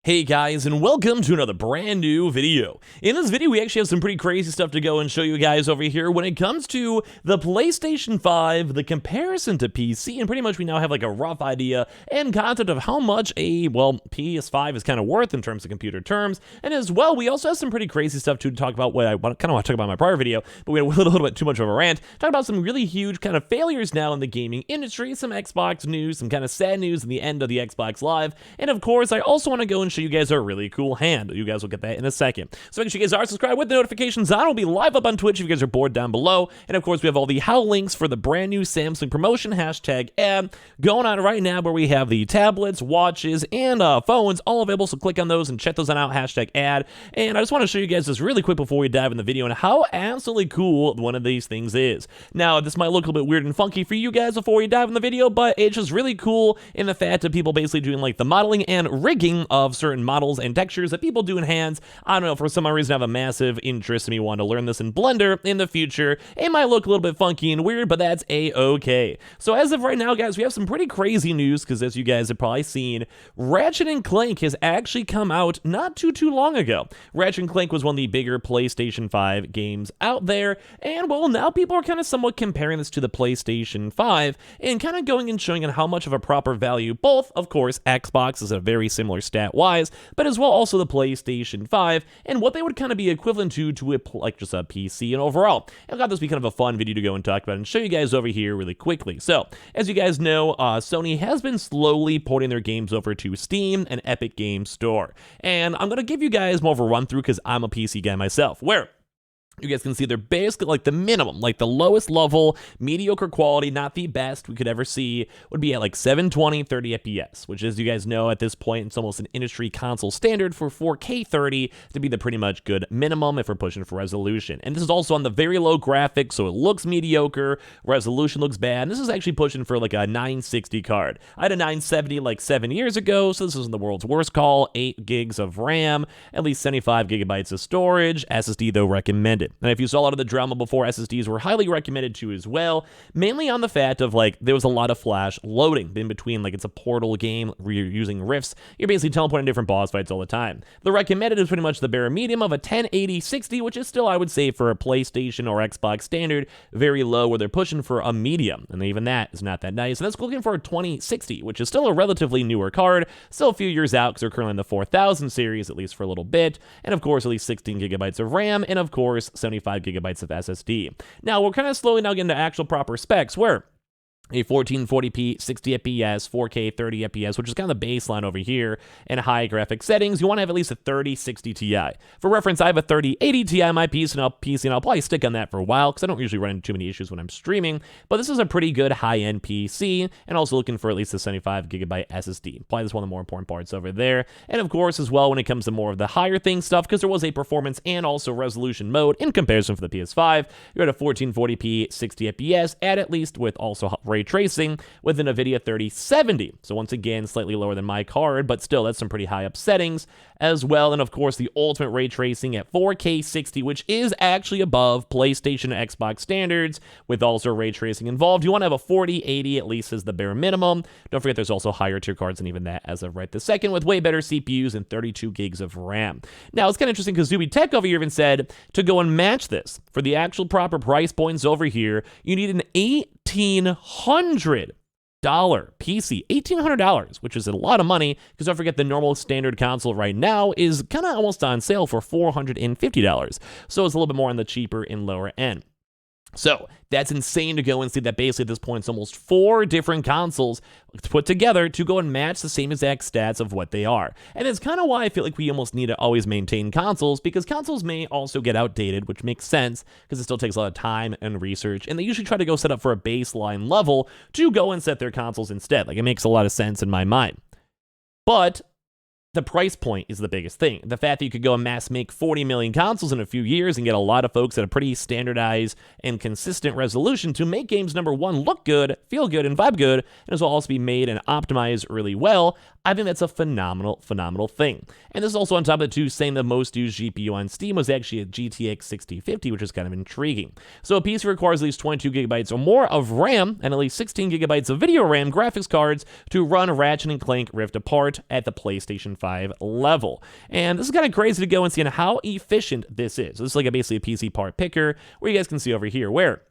Hey guys, and welcome to another brand new video. In this video, we actually have some pretty crazy stuff to go and show you guys over here when it comes to the PlayStation 5, the comparison to PC, and pretty much we now have like a rough idea and concept of how much a, PS5 is kind of worth in terms of computer terms. And as well, we also have some pretty crazy stuff to talk about, what I kind of want to talk about in my prior video, but we had a little bit too much of a rant. Talk about some really huge kind of failures now in the gaming industry, some Xbox news, some kind of sad news in the end of the Xbox Live, and of course, I also want to go and show you guys a really cool hand. You guys will get that in a second. So make sure you guys are subscribed with the notifications on. I'll be live up on Twitch if you guys are bored down below. And of course, we have all the how links for the brand new Samsung promotion hashtag ad going on right now, where we have the tablets, watches, and phones all available. So click on those and check those out, hashtag ad. And I just want to show you guys this really quick before we dive in the video and how absolutely cool one of these things is. Now, this might look a little bit weird and funky for you guys before we dive in the video, but it's just really cool in the fact of people basically doing like the modeling and rigging of certain models and textures that people do in hands. I don't know, for some reason I have a massive interest in me wanting to learn this in Blender in the future. It might look a little bit funky and weird, but that's a-okay. So as of right now, guys, we have some pretty crazy news, because as you guys have probably seen, Ratchet & Clank has actually come out not too long ago. Ratchet & Clank was one of the bigger PlayStation 5 games out there, and well, now people are kind of somewhat comparing this to the PlayStation 5 and kind of going and showing on how much of a proper value both, of course, Xbox is a very similar stat-wise, but as well also the PlayStation 5, and what they would kind of be equivalent to like just a PC and overall. I thought this would be kind of a fun video to go and talk about and show you guys over here really quickly. So, as you guys know, Sony has been slowly porting their games over to Steam and Epic Games Store. And I'm going to give you guys more of a run through because I'm a PC guy myself, where you guys can see they're basically like the minimum, like the lowest level, mediocre quality, not the best we could ever see, would be at like 720, 30 FPS, which, as you guys know, at this point, it's almost an industry console standard for 4K 30 to be the pretty much good minimum if we're pushing for resolution. And this is also on the very low graphics, so it looks mediocre, resolution looks bad, and this is actually pushing for like a 960 card. I had a 970 like 7 years ago, so this isn't the world's worst call. 8 gigs of RAM, at least 75 gigabytes of storage, SSD though recommended. And if you saw a lot of the drama before, SSDs were highly recommended to as well, mainly on the fact of like there was a lot of flash loading in between, like it's a Portal game where you're using rifts, you're basically teleporting different boss fights all the time. The recommended is pretty much the bare medium of a 1080-60, which is still, I would say, for a PlayStation or Xbox standard, very low, where they're pushing for a medium, and even that is not that nice. And that's looking for a 2060, which is still a relatively newer card, still a few years out because they're currently in the 4000 series, at least for a little bit, and of course at least 16 gigabytes of RAM, and of course 75 gigabytes of SSD. Now, we're kind of slowly now getting to actual proper specs, where a 1440p 60 fps 4K 30 fps, which is kind of the baseline over here, and high graphic settings, you want to have at least a 3060 Ti. For reference, I have a 3080 Ti on my PC, and I'll probably stick on that for a while because I don't usually run into too many issues when I'm streaming, but this is a pretty good high-end PC, and also looking for at least a 75 gigabyte SSD. Probably this is one of the more important parts over there. And of course, as well, when it comes to more of the higher thing stuff, because there was a performance and also resolution mode in comparison for the PS5, you're at a 1440p 60 fps at least, with also ray tracing with an NVIDIA 3070. So once again, slightly lower than my card, but still, that's some pretty high up settings as well. And of course, the ultimate ray tracing at 4K 60, which is actually above PlayStation and Xbox standards, with also ray tracing involved. You want to have a 4080 at least as the bare minimum. Don't forget, there's also higher tier cards than even that as of right this second, with way better CPUs and 32 gigs of RAM. Now, it's kind of interesting because Zuby Tech over here even said to go and match this for the actual proper price points over here, you need an $1,800 PC, $1,800, which is a lot of money, because don't forget the normal standard console right now is kind of almost on sale for $450, so it's a little bit more on the cheaper and lower end. So that's insane to go and see that basically at this point it's almost 4 different consoles put together to go and match the same exact stats of what they are. And it's kind of why I feel like we almost need to always maintain consoles, because consoles may also get outdated, which makes sense because it still takes a lot of time and research, and they usually try to go set up for a baseline level to go and set their consoles instead. Like, it makes a lot of sense in my mind. But the price point is the biggest thing. The fact that you could go and mass make 40 million consoles in a few years and get a lot of folks at a pretty standardized and consistent resolution to make games, number one, look good, feel good, and vibe good, and as well also be made and optimized really well, I think that's a phenomenal thing. And this is also on top of it too, saying the most used GPU on Steam was actually a GTX 6050, which is kind of intriguing. So a PC requires at least 22 gigabytes or more of RAM and at least 16 gigabytes of video RAM graphics cards to run Ratchet & Clank Rift Apart at the PlayStation 5 level. And this is kind of crazy to go and see how efficient this is. So this is like basically a PC part picker, where you guys can see over here where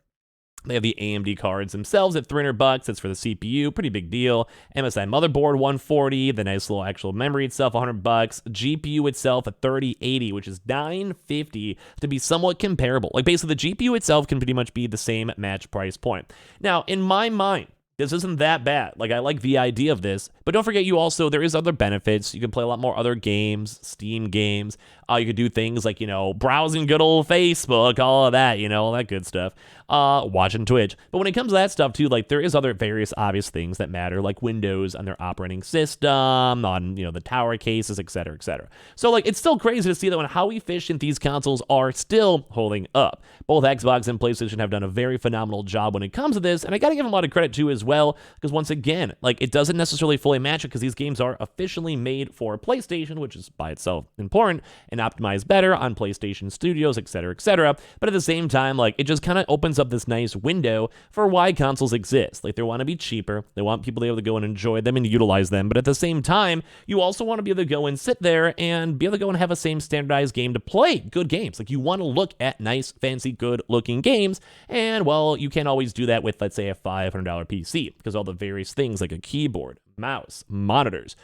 they have the AMD cards themselves at $300. That's for the CPU, pretty big deal. MSI motherboard, $140. The nice little actual memory itself, $100. GPU itself at $3080, which is $950 to be somewhat comparable. Like basically, the GPU itself can pretty much be the same match price point. Now, in my mind, this isn't that bad. Like, I like the idea of this, but don't forget there is other benefits. You can play a lot more other games, Steam games. You could do things like, browsing good old Facebook, all of that, all that good stuff. Watching Twitch. But when it comes to that stuff too, like there is other various obvious things that matter, like Windows on their operating system, on, the tower cases, et cetera, et cetera. So like, it's still crazy to see though, and how efficient these consoles are still holding up. Both Xbox and PlayStation have done a very phenomenal job when it comes to this, and I gotta give them a lot of credit too as well, because once again, like it doesn't necessarily fully match it because these games are officially made for PlayStation, which is by itself important, and optimized better on PlayStation Studios, et cetera, et cetera. But at the same time, like it just kind of opens up this nice window for why consoles exist. Like they want to be cheaper, they want people to be able to go and enjoy them and utilize them, but at the same time, you also want to be able to go and sit there and be able to go and have a same standardized game to play good games. Like you want to look at nice, fancy, good looking games, and well, you can't always do that with, let's say, a $500 PC, because all the various things like a keyboard, mouse, monitors,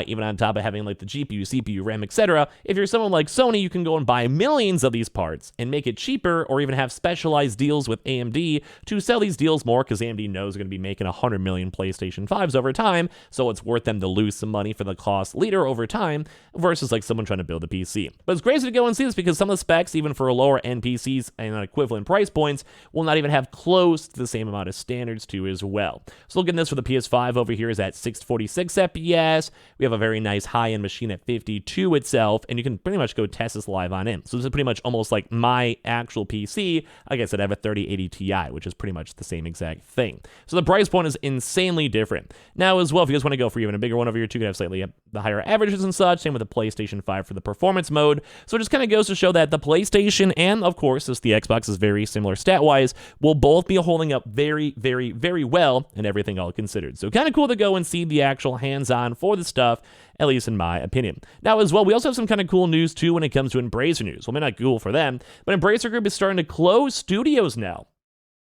even on top of having like the GPU, CPU, RAM, etc. If you're someone like Sony, you can go and buy millions of these parts and make it cheaper, or even have specialized deals with AMD to sell these deals more, because AMD knows they're going to be making 100 million PlayStation 5s over time, so it's worth them to lose some money for the cost leader over time versus like someone trying to build a PC. But it's crazy to go and see this because some of the specs, even for lower end PCs and equivalent price points, will not even have close to the same amount of standards too as well. So looking at this for the PS5 over here is at 646 FPS. We have a very nice high-end machine at 52 itself, and you can pretty much go test this live on in. So this is pretty much almost like my actual PC. Like I said, I have a 3080 Ti, which is pretty much the same exact thing. So the price point is insanely different. Now as well, if you guys want to go for even a bigger one over here too, you can have slightly the higher averages and such. Same with the PlayStation 5 for the performance mode. So it just kind of goes to show that the PlayStation and, of course, as the Xbox is very similar stat-wise, will both be holding up very, very, very well and everything all considered. So kind of cool to go and see the actual hands-on for the stuff, at least in my opinion. Now as well, we also have some kind of cool news too when it comes to Embracer news. Well, maybe not cool for them, but Embracer Group is starting to close studios now,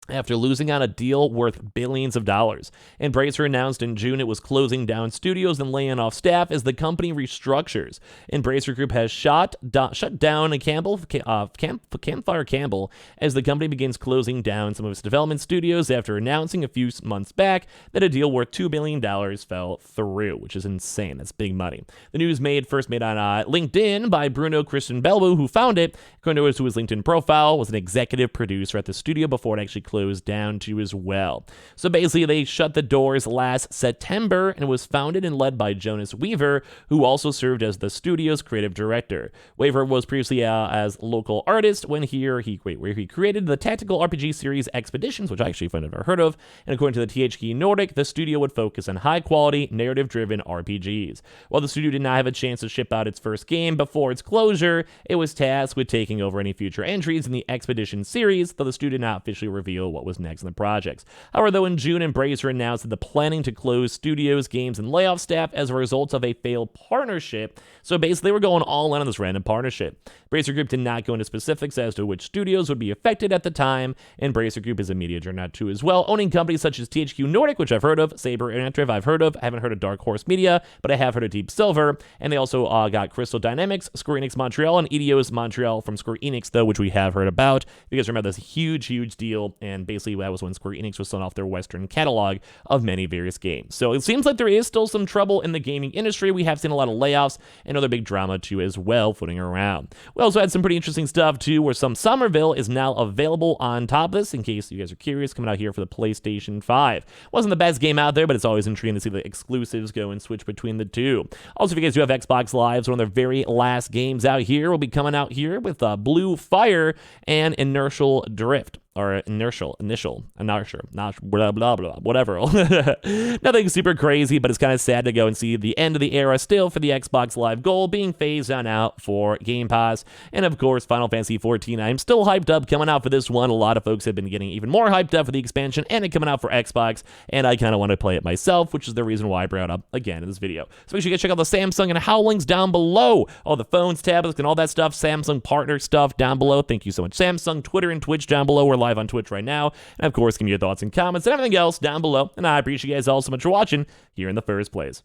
after losing on a deal worth billions of dollars. Embracer announced in June it was closing down studios and laying off staff as the company restructures. Embracer Group has shut down Campfire Campbell as the company begins closing down some of its development studios after announcing a few months back that a deal worth $2 billion fell through, which is insane. That's big money. The news first made on LinkedIn by Bruno Christian Belbu, who found it. According to his LinkedIn profile, was an executive producer at the studio before it actually closed down too as well. So basically, they shut the doors last September, and it was founded and led by Jonas Weaver, who also served as the studio's creative director. Weaver was previously as local artist where he created the tactical RPG series Expeditions, which I actually have never heard of. And according to the THQ Nordic, the studio would focus on high-quality, narrative-driven RPGs. While the studio did not have a chance to ship out its first game before its closure, it was tasked with taking over any future entries in the Expedition series, though the studio did not officially reveal what was next in the projects. However, though in June, Embracer announced that the planning to close studios, games, and lay off staff as a result of a failed partnership. So basically, they were going all in on this random partnership. Embracer Group did not go into specifics as to which studios would be affected at the time. Embracer Group is a media juggernaut too as well, owning companies such as THQ Nordic, which I've heard of, Saber Interactive I've heard of, I haven't heard of Dark Horse Media, but I have heard of Deep Silver, and they also got Crystal Dynamics, Square Enix Montreal, and EDO's Montreal from Square Enix, though, which we have heard about. You guys remember this huge deal, and basically that was when Square Enix was selling off their Western catalog of many various games. So it seems like there is still some trouble in the gaming industry. We have seen a lot of layoffs and other big drama too as well floating around. We also had some pretty interesting stuff too, where some Somerville is now available on top of this, in case you guys are curious, coming out here for the PlayStation 5. Wasn't the best game out there, but it's always intriguing to see the exclusives go and switch between the two. Also, if you guys do have Xbox Lives, one of their very last games out here will be coming out here with Blue Fire and Inertial Drift. or initial, I'm not sure, blah, blah, blah, whatever. Nothing super crazy, but it's kind of sad to go and see the end of the era still for the Xbox Live Gold being phased on out for Game Pass. And of course, Final Fantasy XIV, I'm still hyped up coming out for this one. A lot of folks have been getting even more hyped up for the expansion and it coming out for Xbox, and I kind of want to play it myself, which is the reason why I brought it up again in this video. So make sure you guys check out the Samsung and How links down below. All the phones, tablets, and all that stuff, Samsung partner stuff down below. Thank you so much, Samsung. Twitter and Twitch down below. We're live on Twitch right now. And of course, give me your thoughts and comments and everything else down below. And I appreciate you guys all so much for watching here in the first place.